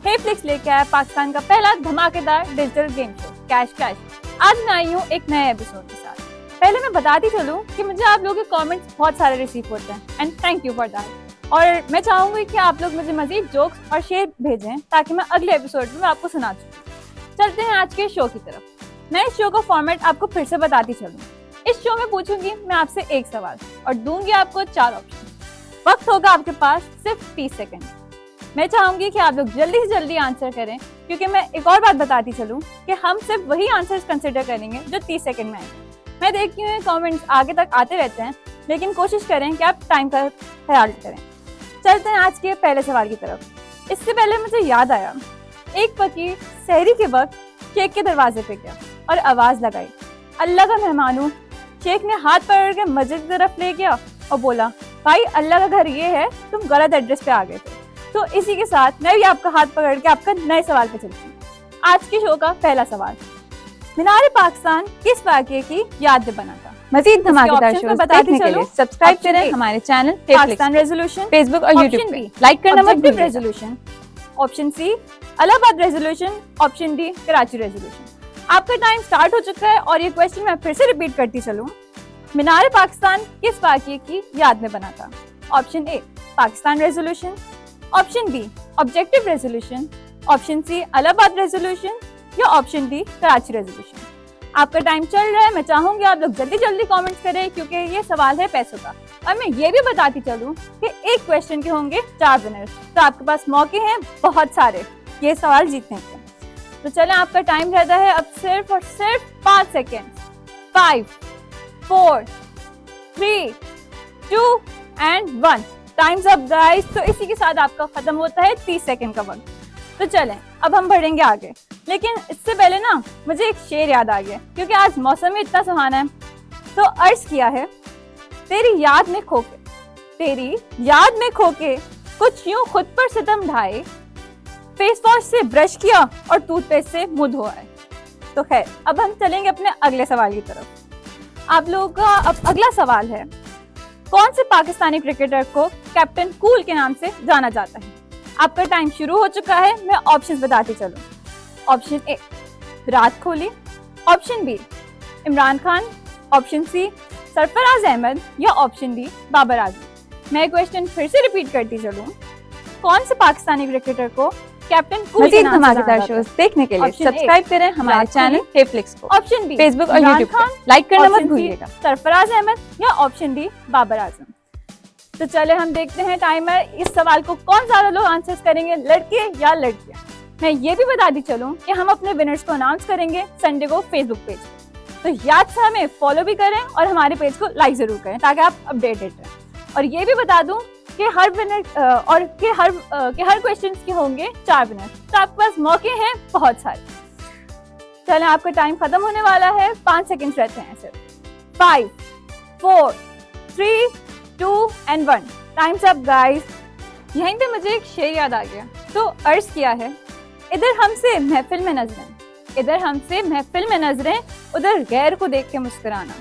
हे flix लेके आया पाकिस्तान का पहला धमाकेदार digital game show cash cash. आज मैं आई हूँ एक नए एपिसोड के साथ। पहले मैं बताती चलूँ कि मुझे आप लोगों के कमेंट्स बहुत सारे रिसीव होते हैं and thank you for that. और मैं चाहूंगी कि आप लोग मुझे मजीद जोक्स और शेयर भेजें ताकि मैं अगले एपिसोड में आपको सुना सकूँ। चलते हैं आज के शो की तरफ। मैं इस शो का फॉर्मेट आपको फिर से बताती चलूँ। इस शो में पूछूंगी मैं आपसे एक सवाल और दूंगी आपको 4 ऑप्शन। वक्त होगा आपके पास सिर्फ 30 सेकंड। मैं चाहूंगी कि आप लोग जल्दी से जल्दी आंसर करें, क्योंकि मैं एक और बात बताती चलूं कि हम सिर्फ वही आंसर्स कंसिडर करेंगे जो 30 सेकंड में आएंगे। मैं देखती हूँ कमेंट्स आगे तक आते रहते हैं, लेकिन कोशिश करें कि आप टाइम का ख्याल करें। चलते हैं आज के पहले सवाल की तरफ। इससे पहले मुझे याद आया, एक फकीर सहरी के वक्त शेख के दरवाजे पे गया और आवाज लगाई, अल्लाह का मेहमान हूँ। शेख ने हाथ पकड़ के मस्जिद की तरफ ले गया और बोला, भाई अल्लाह का घर ये है, तुम गलत एड्रेस पे आ गए थे। तो इसी के साथ मैं भी आपका हाथ पकड़ के आपका नए सवाल पे चलती हूँ। आज के शो का पहला सवाल, मीनार पाकिस्तान किस वाक़ये की याद में बना था? मज़ीद धमाकेदार शोज़ देखने के लिए सब्सक्राइब करें हमारे चैनल पाकिस्तान रेजोल्यूशन फेसबुक और यूट्यूब पे। लाइक करना मत भूलिएगा। Resolution option C Allahabad resolution, option D Karachi resolution. आपका टाइम स्टार्ट हो चुका है और ये क्वेश्चन मैं फिर से रिपीट करती चलूं। मीनार पाकिस्तान किस वाक़ये की याद में बना था? Option A Pakistan resolution, option B objective resolution, option C Allahabad resolution या ऑप्शन डी कराची रेजोल्यूशन। आपका टाइम चल रहा है। मैं चाहूंगी आप लोग जल्दी जल्दी कमेंट्स करें, क्योंकि ये सवाल है पैसों का। और मैं ये भी बताती चलूं कि एक क्वेश्चन के होंगे 4 विनर्स, तो आपके पास मौके हैं बहुत सारे ये सवाल जीतने के। तो चलें, आपका टाइम रहता है अब सिर्फ और सिर्फ 5 second. 5, 4, 3, 2 and 1। Times up guys. तो इसी के साथ आपका खत्म होता है 30 सेकेंड का वक्त। तो चलें, अब हम बढ़ेंगे आगे, लेकिन इससे पहले ना मुझे एक शेर याद आ गया, क्योंकि आज मौसम ही इतना सुहाना है। तो अर्ज किया है, तेरी याद में खोके, तेरी याद में खोके कुछ यूं खुद पर सितम ढाए, फेस वॉश से ब्रश किया और टूथपेस्ट से मुंह धोए। तो खैर, अब हम चलेंगे अपने अगले सवाल की तरफ। आप लोगों का अब अगला सवाल है, कौन से पाकिस्तानी क्रिकेटर को कैप्टन कूल के नाम से जाना जाता है? आपका टाइम शुरू हो चुका है। मैं ऑप्शंस बताती चलूं। Option A Virat Kohli, option B Imran Khan, option C Sarfaraz Ahmed या ऑप्शन डी बाबर आजम। मैं क्वेश्चन फिर से रिपीट करती चलूं। कौन से पाकिस्तानी क्रिकेटर को कैप्टन कूल के नाम से धमाकेदार शोज देखने के लिए सब्सक्राइब करें हमारे चैनल हे फ्लिक्स को। ऑप्शन बी फेसबुक और यूट्यूब पे। लाइक करना मत भूलिएगा। सरफराज अहमद या ऑप्शन डी बाबर आजम। तो चले हम देखते हैं टाइमर। इस सवाल को कौन ज्यादा लोग आंसर्स करेंगे, लड़के या लड़कियां? मैं ये भी बताती चलूं कि हम अपने विनर्स को अनाउंस करेंगे संडे को फेसबुक पेज। तो याद से हमें फॉलो भी करें और हमारे पेज को लाइक जरूर करें ताकि आप अपडेटेड रहें। और ये भी बता दूं कि हर विनर और कि हर क्वेश्चंस के होंगे 4 विनर, तो आपके पास मौके हैं बहुत सारे। चलें, आपका टाइम खत्म होने वाला है। 5 सेकंड्स रहते हैं सिर्फ। 5, 4, 3, 2 एंड 1। Times up guys. यहीं पे मुझे एक शेर याद आ गया। तो अर्ज किया है, इधर हमसे महफिल में नजरें, इधर हमसे महफिल में नजरें, उधर गैर को देख के मुस्कुराना,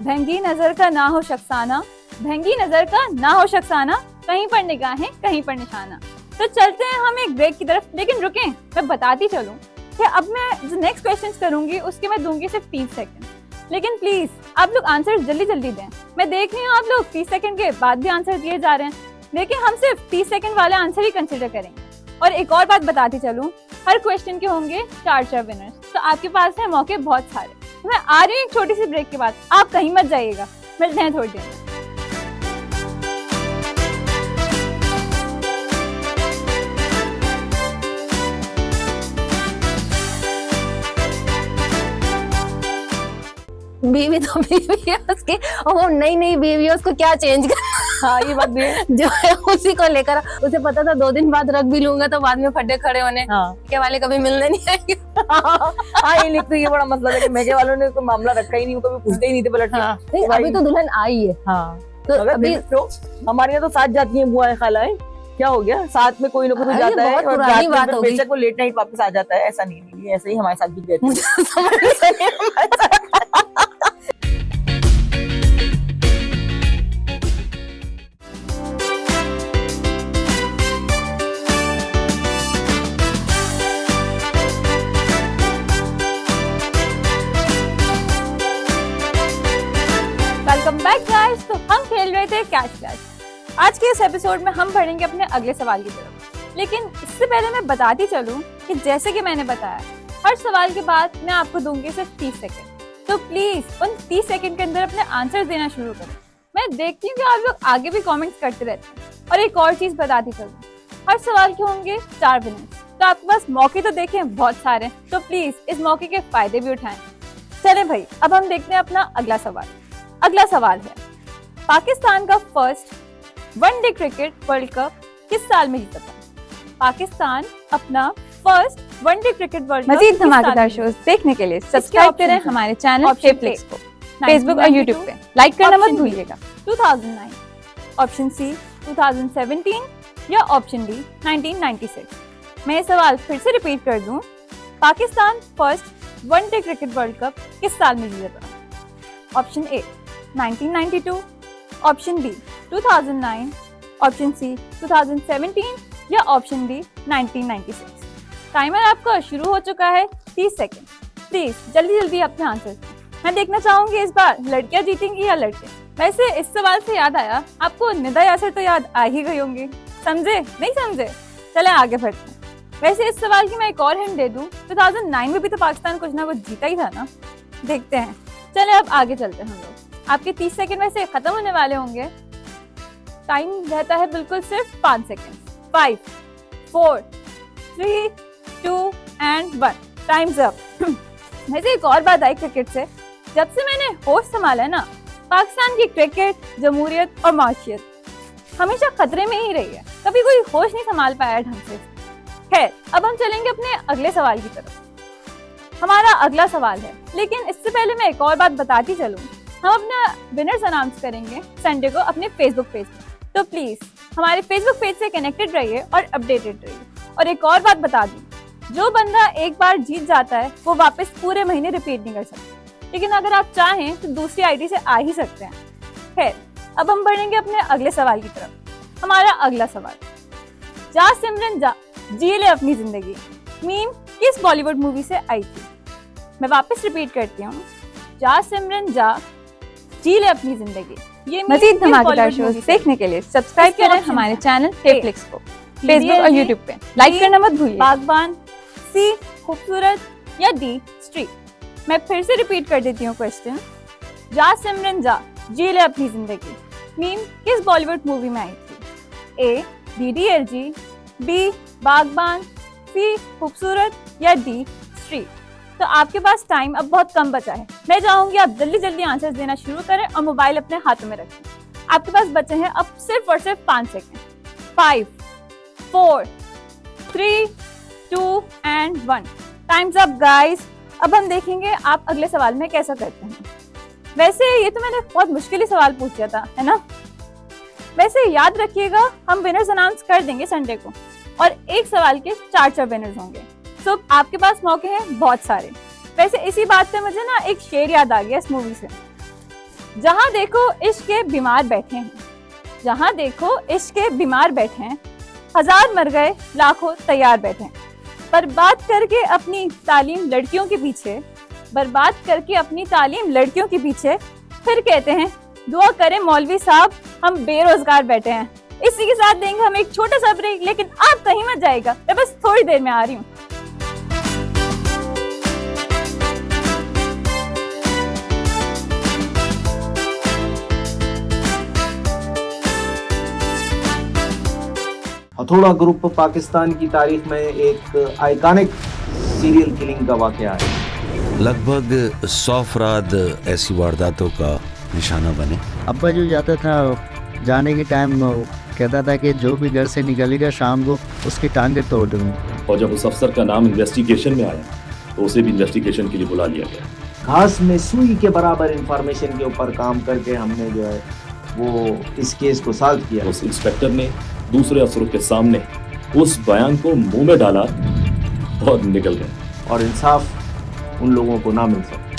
भंगी नजर का ना हो शख्साना, भंगी नजर का ना हो शख्साना, कहीं पर निगाहें कहीं पर निशाना। तो चलते हैं हम एक ब्रेक की तरफ, लेकिन रुकें, मैं बताती चलूं कि अब मैं जो नेक्स्ट क्वेश्चंस करूंगी उसके मैं दूंगी सिर्फ 30 सेकंड। लेकिन प्लीज आप लोग आंसर जल्दी जल्दी दें। मैं देख रही हूँ आप लोग 30 सेकंड के बाद भी आंसर दिए जा रहे हैं, लेकिन हम सिर्फ 30 सेकंड वाले आंसर ही कंसिडर करेंगे। और एक और बात बताती चलूं, हर क्वेश्चन के होंगे 4 विनर्स, तो आपके पास है मौके बहुत सारे। मैं आ रही हूँ एक छोटी सी ब्रेक के बाद, आप कहीं मत जाइएगा। मिलते हैं थोड़ी देर में। बीवी तो बीवी है उसकी, और वो नई नई बीवी है, उसको क्या चेंज कर। हाँ, ये बात भी है। जो है उसी को लेकर उसे पता था 2 दिन बाद रख भी लूंगा तो बाद में फटे खड़े होने। हाँ। के वाले कभी मिलने नहीं आएंगे। हाँ, ये लिखते ये बड़ा मसला है कि मेके वालों ने कोई मामला रखा ही नहीं, कभी पूछते ही नहीं थे पलट के। हाँ। नहीं, अभी तो दुल्हन आई है। हाँ, तो अभी तो हमारे यहाँ तो साथ जाती है बुआएं खालाएं, क्या हो गया, साथ में कोई ना कोई जाता है और रात में फिर बेशक वो लेट नाइट वापस आ जाता है। ऐसा नहीं, ऐसा ही हमारे साथ भी कहते हैं। रहे थे कैश फ्लैश। आज के इस एपिसोड में हम बढ़ेंगे अपने अगले सवाल की तरफ, लेकिन इससे पहले मैं बताती चलूं कि जैसे कि मैंने बताया, हर सवाल के बाद मैं आपको दूंगी सिर्फ 30 सेकंड। तो प्लीज उन 30 सेकंड के अंदर अपने आंसर देना शुरू करें। मैं देखती हूँ कि आप लोग आगे भी कमेंट्स करते रहते हैं। और एक और चीज बताती चलूं, हर सवाल के होंगे 4 विनर्स, तो आपके पास मौके तो देखें बहुत सारे, तो प्लीज इस मौके के फायदे भी उठाएं। चलें भाई, अब हम देखते हैं अपना अगला सवाल। अगला सवाल है, पाकिस्तान का first one day cricket world cup किस साल में जीता था? पाकिस्तान अपना first one day cricket world cup मजीद धमाकेदार शोज देखने के लिए सब्सक्राइब करें हमारे चैनल Flix को फेसबुक और यूट्यूब पे। लाइक करना मत भूलिएगा। 2009, ऑप्शन सी 2017 या ऑप्शन डी 1996। मैं ये सवाल फिर से रिपीट कर दूं, Pakistan first one day cricket world cup किस साल में जीता था? Option A 1992, option B 2009, option C 2017 या ऑप्शन डी 1996। टाइमर आपका शुरू हो चुका है, 30 सेकंड। प्लीज जल्दी जल्दी अपने आंसर। मैं देखना चाहूंगी इस बार लड़कियां जीतेंगी या लड़के। वैसे इस सवाल से याद आया, आपको निदा यासर तो याद आ ही गई होंगी, समझे नहीं समझे? चले आगे बढ़ते हैं। वैसे इस सवाल की मैं एक और हिंट दे दूं, 2009 में भी तो पाकिस्तान कुछ ना कुछ जीता ही था ना। देखते हैं, चले अब आगे चलते हैं हम लोग। आपके 30 सेकंड वैसे खत्म होने वाले होंगे। टाइम रहता है बिल्कुल सिर्फ 5 सेकंड। 5, 4, 3, 2 एंड 1। Times up. वैसे एक और बात आई क्रिकेट से, जब से मैंने होश संभाला है ना, पाकिस्तान की क्रिकेट, जमहूरियत और माशियत हमेशा खतरे में ही रही है। कभी कोई होश नहीं संभाल पाया ढंग से। खैर, अब हम चलेंगे अपने अगले सवाल की तरफ। हमारा अगला सवाल है, लेकिन इससे पहले मैं एक और बात बताती चलूं, हम अपना विनर्स अनाउंस करेंगे संडे को अपने फेसबुक पेज पर। तो प्लीज हमारे फेसबुक पेज से कनेक्टेड रहिए और अपडेटेड रहिए। और एक और बात बता दूं, जो बंदा एक बार जीत जाता है वो वापस पूरे महीने रिपीट नहीं कर सकता, लेकिन अगर आप चाहें तो दूसरी आईडी से आ ही सकते हैं। खैर, अब हम बढ़ेंगे अपने अगले सवाल की तरफ। हमारा अगला सवाल, जा सिमरन जा जी ले अपनी जिंदगी मीम किस बॉलीवुड मूवी से आई थी? मैं वापस रिपीट करती हूँ, जा सिमरन जा जी ले अपनी जिंदगी। ये मजीद धमाकेदार शोज देखने के लिए सब्सक्राइब करें हमारे चैनल Flix को फेसबुक और यूट्यूब पे। लाइक करना मत भूलिए। बागबान, सी खूबसूरत या डी स्ट्रीट। मैं फिर से रिपीट कर देती हूँ क्वेश्चन, जा सिमरन जा जी ले अपनी जिंदगी मीम किस बॉलीवुड मूवी में आई थी? ए DDLG, बी बागबान, सी खूबसूरत या डी स्ट्रीट। तो आपके पास टाइम अब बहुत कम बचा है। मैं चाहूंगी आप जल्दी जल्दी आंसर देना शुरू करें और मोबाइल अपने हाथों में रखें। आपके पास बचे हैं अब सिर्फ और सिर्फ 5 second. 5, 4, 3, 2 and 1। Times up guys. अब हम देखेंगे आप अगले सवाल में कैसा करते हैं। वैसे ये तो मैंने बहुत मुश्किल ही सवाल पूछा था, है ना? वैसे याद रखिएगा, हम विनर्स अनाउंस कर देंगे संडे को और एक सवाल के 4 विनर्स होंगे। सो आपके पास मौके हैं बहुत सारे। वैसे इसी बात पे मुझे ना एक शेर याद आ गया इस मूवी से, जहाँ देखो इश्क के बीमार बैठे हैं, जहाँ देखो इश्क के बीमार बैठे हैं, 1000 मर गए लाखों तैयार बैठे हैं। बर्बाद करके अपनी तालीम लड़कियों के पीछे, बर्बाद करके अपनी तालीम लड़कियों के पीछे, फिर कहते हैं दुआ करें मौलवी साहब हम बेरोजगार बैठे हैं। इसी के साथ देंगे हम एक छोटा सा ब्रेक, लेकिन आप कहीं मत जाएगा, मैं बस थोड़ी देर में आ रही हूँ। हथौड़ा ग्रुप पाकिस्तान की तारीख में एक आइकॉनिक सीरियल किलिंग का वाकया है। लगभग 100 अफराद ऐसी वारदातों का निशाना बने। अब्बा जो जाता था, जाने के टाइम कहता था कि जो भी घर से निकलेगा शाम को उसकी टांगें तोड़ दूंगा। और जब उस अफसर का नाम इन्वेस्टिगेशन में आया तो उसे भी इन्वेस्टिगेशन के लिए बुला लिया गया। घास में सुई के बराबर इंफॉर्मेशन के ऊपर काम करके हमने जो है वो इस केस को सॉल्व किया। उस इंस्पेक्टर ने दूसरे अफसरों के सामने उस बयान को मुंह में डाला और निकल गए, और इंसाफ उन लोगों को ना मिल सका।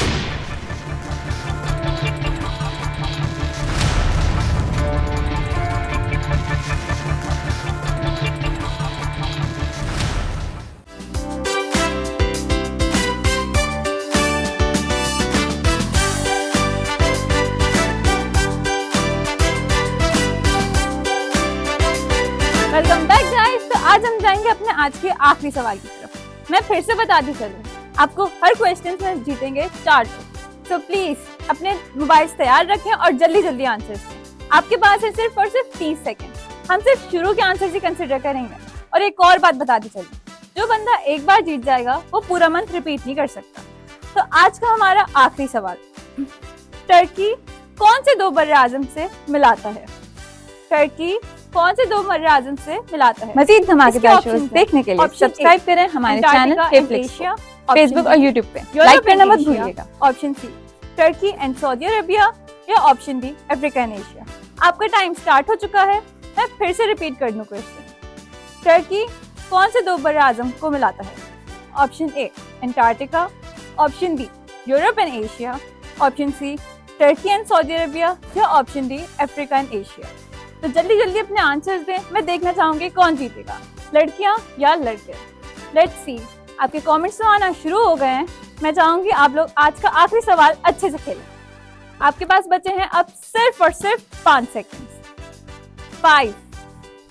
आज के आखिरी सवाल की तरफ। मैं फिर से बताती चलूं, आपको हर क्वेश्चन में जीतेंगे 4 लोग। तो प्लीज अपने मोबाइल तैयार रखें और जल्दी जल्दी आंसर दें। आपके पास है सिर्फ और सिर्फ 30 सेकेंड। हम सिर्फ शुरू के आंसर ही कंसिडर करेंगे। और एक और बात बताती चलूं, जो बंदा एक बार जीत जाएगा वो पूरा मंथ रिपीट नहीं कर सकता। तो आज का हमारा आखिरी सवाल, टर्की कौन से 2 बर्रे आज़म से मिलाता है? टर्की कौन से 2 बर्रे आज़म से मिलाता है? मजीद धमाकेदार इसके शोज options देखने के लिए Option सब्सक्राइब A, करें हमारे अंटार्कटिका चैनल and फेफ्लिक्स एशिया, को फेसबुक और यूट्यूब पे लाइक करना मत भूलिएगा। Option C Turkey and Saudi Arabia या option D Africa and Asia. आपका टाइम स्टार्ट हो चुका है। मैं फिर से रिपीट कर दूं क्वेश्चन। टर्की कौन से 2 बर्रे आज़म को मिलाता है? Option A Antarctica, option B Europe and Asia, option C Turkey and Saudi Arabia या option D Africa and Asia. तो जल्दी जल्दी अपने आंसर्स दें। मैं देखना चाहूंगी कौन जीतेगा, लड़कियां या लड़के। लेट्स सी, आपके कमेंट्स तो आना शुरू हो गए हैं। मैं चाहूंगी आप लोग आज का आखिरी सवाल अच्छे से खेलें। आपके पास बचे हैं अब सिर्फ और सिर्फ 5 second. 5,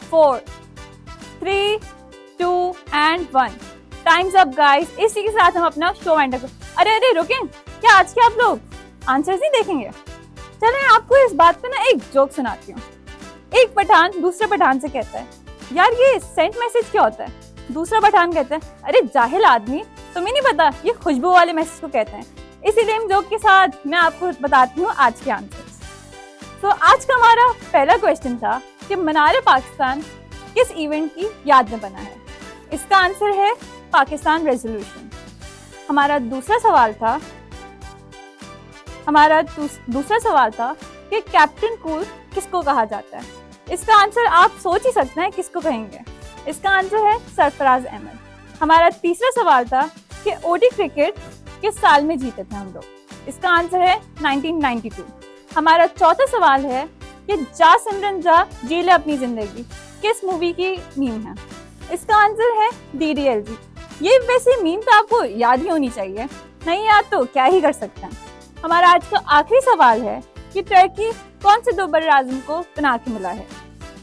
4, 3, 2 and 1। Times up guys. इसी के साथ हम अपना शो एंड कर। अरे रुकें, क्या आज के आप लोग आंसर्स नहीं देखेंगे? चलें आपको इस बात पे ना एक जोक सुनाती हूँ। एक पठान दूसरे पठान से कहता है, यार ये सेंट मैसेज क्या होता है? दूसरा पठान कहता है, अरे जाहिल आदमी, तुम्हें नहीं पता, ये खुशबू वाले मैसेज को कहते हैं। इसीलिए इन जोक के साथ मैं आपको बताती हूँ आज के आंसर्स। तो आज का हमारा पहला क्वेश्चन था कि मीनार पाकिस्तान किस इवेंट की याद में बना है? इसका आंसर है पाकिस्तान रेजोल्यूशन। हमारा दूसरा सवाल था कि कैप्टन कूल किसको कहा जाता है? इसका आंसर आप सोच ही सकते हैं किसको कहेंगे। इसका आंसर है सरफराज अहमद। हमारा तीसरा सवाल था कि ओडी क्रिकेट किस साल में जीते थे हम लोग? इसका आंसर है 1992। हमारा चौथा सवाल है कि जा सिमरन जा जी ले अपनी जिंदगी किस मूवी की मीम है? इसका आंसर है DDLG। ये वैसे मीम तो आपको याद ही होनी चाहिए, नहीं याद तो क्या ही कर सकते हैं। हमारा आज का आखिरी सवाल है कि टर्की कौन से 2 बर्रे आज़म को बना के मिला है?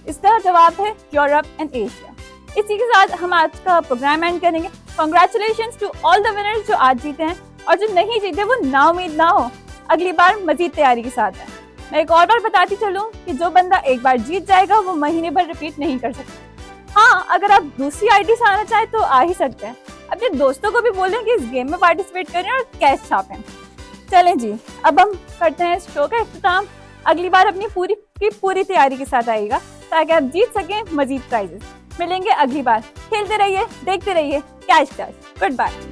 इसका जवाब है यूरोप एंड एशिया। इसी के साथ हम आज का प्रोग्राम एंड करेंगे। Congratulations to all the winners जो आज जीते हैं, और जो नहीं जीते वो नाउम्मीद ना हो, अगली बार मजीद तैयारी के साथ है। मैं एक और बार बताती चलूं कि जो बंदा एक बार जीत जाएगा वो महीने भर रिपीट नहीं कर सकता। हाँ, अगर आप दूसरी आईडी से आना चाहें तो आ ही सकते हैं। अपने दोस्तों को भी बोलें कि इस गेम में पार्टिसिपेट करें और कैश छापें। चलें जी, अब हम करते हैं शो का इख्तिताम। अगली बार अपनी पूरी तैयारी के साथ आइएगा ताकि आप जीत सकें मजीद प्राइजेस। मिलेंगे अगली बार। खेलते रहिए, देखते रहिए कैश कैश। Good bye.